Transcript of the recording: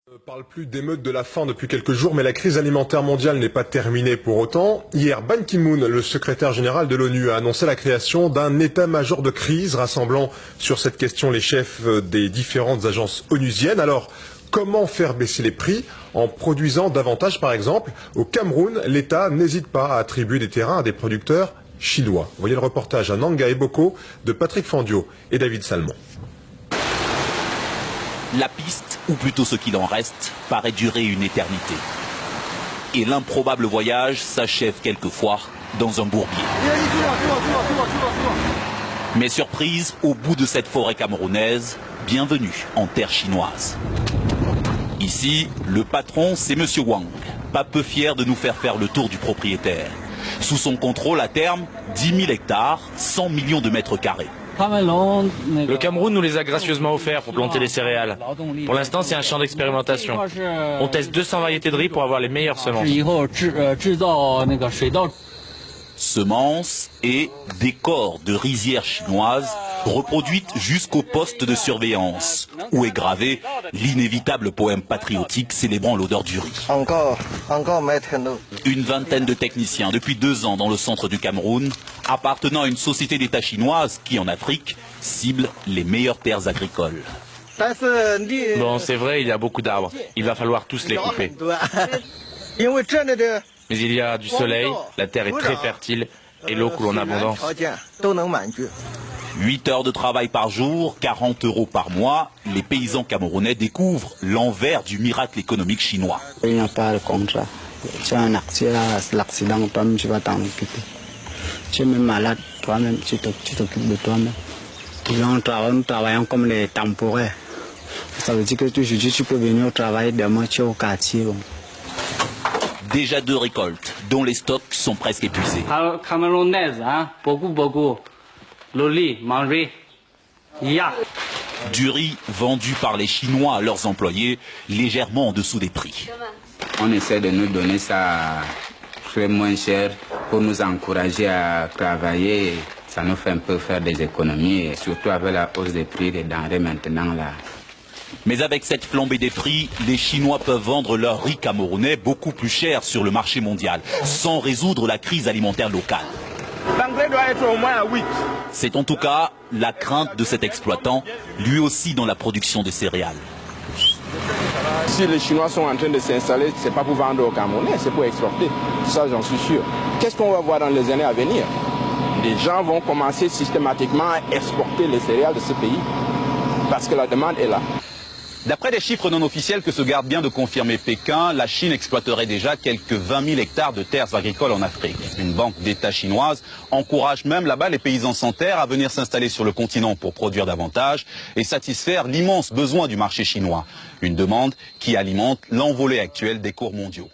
On ne parle plus d'émeutes de la faim depuis quelques jours, mais la crise alimentaire mondiale n'est pas terminée pour autant. Hier, Ban Ki-moon, le secrétaire général de l'ONU, a annoncé la création d'un état-major de crise rassemblant sur cette question les chefs des différentes agences onusiennes. Alors, comment faire baisser les prix en produisant davantage, par exemple? Au Cameroun, l'État n'hésite pas à attribuer des terrains à des producteurs chinois. Voyez le reportage à Nanga et Boko de Patrick Fandio et David Salmon. La piste, ou plutôt ce qu'il en reste, paraît durer une éternité. Et l'improbable voyage s'achève quelquefois dans un bourbier. Mais surprise, au bout de cette forêt camerounaise, bienvenue en terre chinoise. Ici, le patron, c'est Monsieur Wang, pas peu fier de nous faire le tour du propriétaire. Sous son contrôle, à terme, 10 000 hectares, 100 millions de mètres carrés. Le Cameroun nous les a gracieusement offerts pour planter les céréales. Pour l'instant, c'est un champ d'expérimentation. On teste 200 variétés de riz pour avoir les meilleures semences. Semences et décors de rizières chinoises reproduites jusqu'au poste de surveillance, où est gravé l'inévitable poème patriotique célébrant l'odeur du riz. Une vingtaine de techniciens depuis 2 ans dans le centre du Cameroun, appartenant à une société d'État chinoise qui, en Afrique, cible les meilleures terres agricoles. Bon, c'est vrai, il y a beaucoup d'arbres. Il va falloir tous les couper. Mais il y a du soleil, la terre est très fertile et l'eau coule en abondance. 8 heures de travail par jour, 40 € par mois, les paysans camerounais découvrent l'envers du miracle économique chinois. Il n'y a pas de contrat. Tu as un accident, toi-même tu vas t'en occuper. Tu es même malade, toi-même tu t'occupes de toi-même. Nous travaillons comme les temporaires. Ça veut dire que aujourd'hui tu peux venir au travail, demain tu es au quartier. Bon. Déjà 2 récoltes, dont les stocks sont presque épuisés. Camerounaise, hein, beaucoup. Loli, manger, ya. Du riz vendu par les Chinois à leurs employés, légèrement en dessous des prix. On essaie de nous donner ça très moins cher pour nous encourager à travailler. Ça nous fait un peu faire des économies, et surtout avec la hausse des prix des denrées maintenant là. Mais avec cette flambée des prix, les Chinois peuvent vendre leur riz camerounais beaucoup plus cher sur le marché mondial, sans résoudre la crise alimentaire locale. L'engrais doit être au moins à 8. C'est en tout cas la crainte de cet exploitant, lui aussi dans la production de céréales. Si les Chinois sont en train de s'installer, ce n'est pas pour vendre aux Camerounais, c'est pour exporter. Ça, j'en suis sûr. Qu'est-ce qu'on va voir dans les années à venir? Les gens vont commencer systématiquement à exporter les céréales de ce pays, parce que la demande est là. D'après des chiffres non officiels que se garde bien de confirmer Pékin, la Chine exploiterait déjà quelques 20 000 hectares de terres agricoles en Afrique. Une banque d'État chinoise encourage même là-bas les paysans sans terre à venir s'installer sur le continent pour produire davantage et satisfaire l'immense besoin du marché chinois. Une demande qui alimente l'envolée actuelle des cours mondiaux.